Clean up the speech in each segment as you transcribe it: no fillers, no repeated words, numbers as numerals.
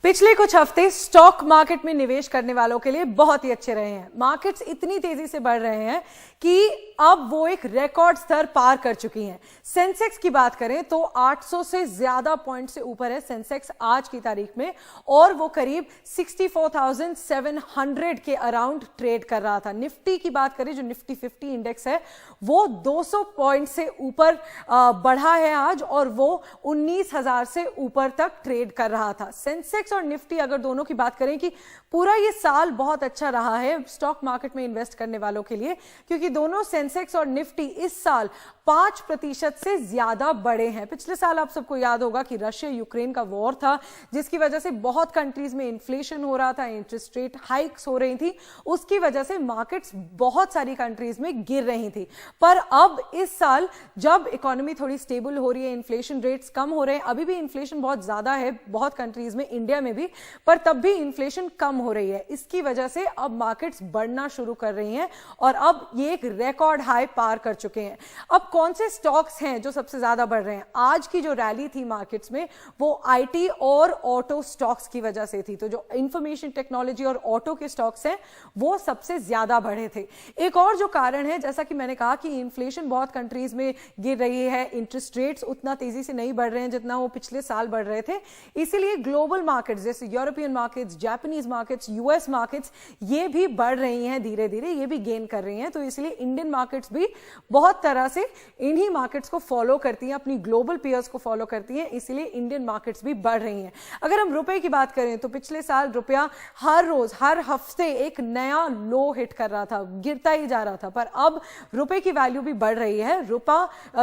पिछले कुछ हफ्ते स्टॉक मार्केट में निवेश करने वालों के लिए बहुत ही अच्छे रहे हैं। मार्केट्स इतनी तेजी से बढ़ रहे हैं कि अब वो एक रिकॉर्ड स्तर पार कर चुकी हैं। सेंसेक्स की बात करें तो 800 से ज्यादा पॉइंट से ऊपर है सेंसेक्स आज की तारीख में, और वो करीब 64,700 के अराउंड ट्रेड कर रहा था। निफ्टी की बात करें, जो निफ्टी 50 इंडेक्स है, वो 200 पॉइंट से ऊपर बढ़ा है आज, और वो 19,000 से ऊपर तक ट्रेड कर रहा था। सेंसेक्स और निफ्टी अगर दोनों की बात करें कि पूरा ये साल बहुत अच्छा रहा है स्टॉक मार्केट में इन्वेस्ट करने वालों के लिए, क्योंकि दोनों सेंसेक्स और निफ्टी इस साल 5% से ज्यादा बढ़े हैं। पिछले साल आप सबको याद होगा कि रशिया यूक्रेन का वॉर था, जिसकी वजह से बहुत कंट्रीज में इन्फ्लेशन हो रहा था, इंटरेस्ट रेट हाइक्स हो रही थी, उसकी वजह से मार्केट्स बहुत सारी कंट्रीज में गिर रही थी। पर अब इस साल जब इकोनॉमी थोड़ी स्टेबल हो रही है, इन्फ्लेशन रेट्स कम हो रहे हैं, अभी भी इन्फ्लेशन बहुत ज्यादा है बहुत कंट्रीज में, इंडिया में भी, पर तब भी इन्फ्लेशन कम हो रही है। इसकी वजह से अब मार्केट्स बढ़ना शुरू कर रही हैं और अब ये एक रिकॉर्ड हाई पार कर चुके हैं। अब कौन से स्टॉक्स हैं जो सबसे ज्यादा बढ़ रहे हैं? आज की जो रैली थी मार्केट्स में, वो आईटी और ऑटो स्टॉक्स की वजह से थी। तो जो इंफॉर्मेशन टेक्नोलॉजी और ऑटो के स्टॉक्स हैं, वो सबसे ज्यादा बढ़े थे। एक और जो कारण है, जैसा कि मैंने कहा कि इन्फ्लेशन बहुत कंट्रीज में गिर रही है, इंटरेस्ट रेट्स उतना तेजी से नहीं बढ़ रहे हैं जितना वो पिछले साल बढ़ रहे थे, इसीलिए ग्लोबल मार्केट्स जैसे European markets, Japanese markets, US markets, ये भी बढ़ रही हैं धीरे धीरे, ये भी गेन कर रही हैं। तो इसलिए इंडियन मार्केट्स भी बहुत तरह से इन्हीं मार्केट्स को फॉलो करती हैं, अपनी ग्लोबल पीयर्स को फॉलो करती हैं, इसलिए इंडियन मार्केट्स भी बढ़ रही हैं। अगर हम रुपए की बात करें तो पिछले साल रुपया हर रोज हर हफ्ते एक नया लो हिट कर रहा था, गिरता ही जा रहा था, पर अब रुपए की वैल्यू भी बढ़ रही है।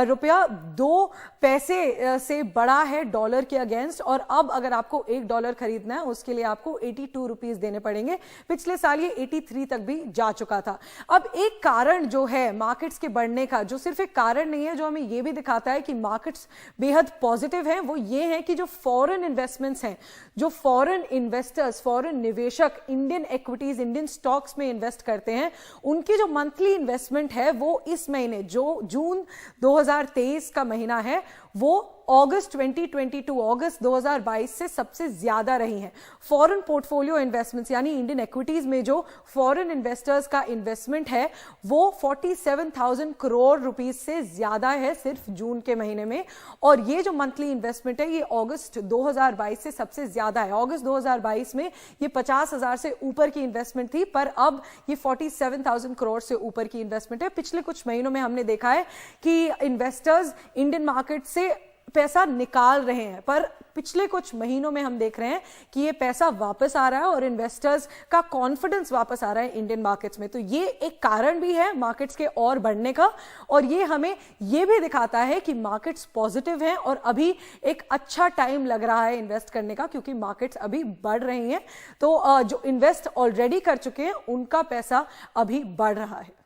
रुपया 2 पैसे से बड़ा है डॉलर के अगेंस्ट, और अब अगर आपको $1 खरीदना है उसके लिए आपको 82 रुपीज देने पड़ेंगे। पिछले साल ये 83 तक भी जा चुका था। अब एक कारण जो है मार्केट्स के बढ़ने का, जो सिर्फ एक कारण नहीं है, जो हमें ये भी दिखाता है कि मार्केट्स बेहद पॉजिटिव हैं, वो ये है कि जो फॉरेन इन्वेस्टमेंट्स हैं, जो फॉरेन इन्वेस्टर्स, फॉरेन निवेशक इंडियन इक्विटीज, इंडियन स्टॉक्स में इन्वेस्ट करते हैं, उनकी जो मंथली इन्वेस्टमेंट है वो इस महीने, जो जून 2023 का महीना है, वो अगस्त 2022 से सबसे ज्यादा रही हैं। फॉरेन पोर्टफोलियो इन्वेस्टमेंट्स यानी इंडियन इक्विटीज में जो फॉरेन इन्वेस्टर्स का इन्वेस्टमेंट है, वो 47,000 करोड़ रुपीस से ज्यादा है सिर्फ जून के महीने में। और ये जो मंथली इन्वेस्टमेंट है, ये अगस्त 2022 से सबसे ज्यादा है। अगस्त 2022 में ये 50,000 से ऊपर की इन्वेस्टमेंट थी, पर अब ये 47,000 करोड़ से ऊपर की इन्वेस्टमेंट है। पिछले कुछ महीनों में हमने देखा है कि इन्वेस्टर्स इंडियन मार्केट से पैसा निकाल रहे हैं, पर पिछले कुछ महीनों में हम देख रहे हैं कि ये पैसा वापस आ रहा है और इन्वेस्टर्स का कॉन्फिडेंस वापस आ रहा है इंडियन मार्केट्स में। तो ये एक कारण भी है मार्केट्स के और बढ़ने का, और ये हमें ये भी दिखाता है कि मार्केट्स पॉजिटिव हैं और अभी एक अच्छा टाइम लग रहा है इन्वेस्ट करने का, क्योंकि मार्केट्स अभी बढ़ रही हैं। तो जो इन्वेस्ट ऑलरेडी कर चुके हैं उनका पैसा अभी बढ़ रहा है।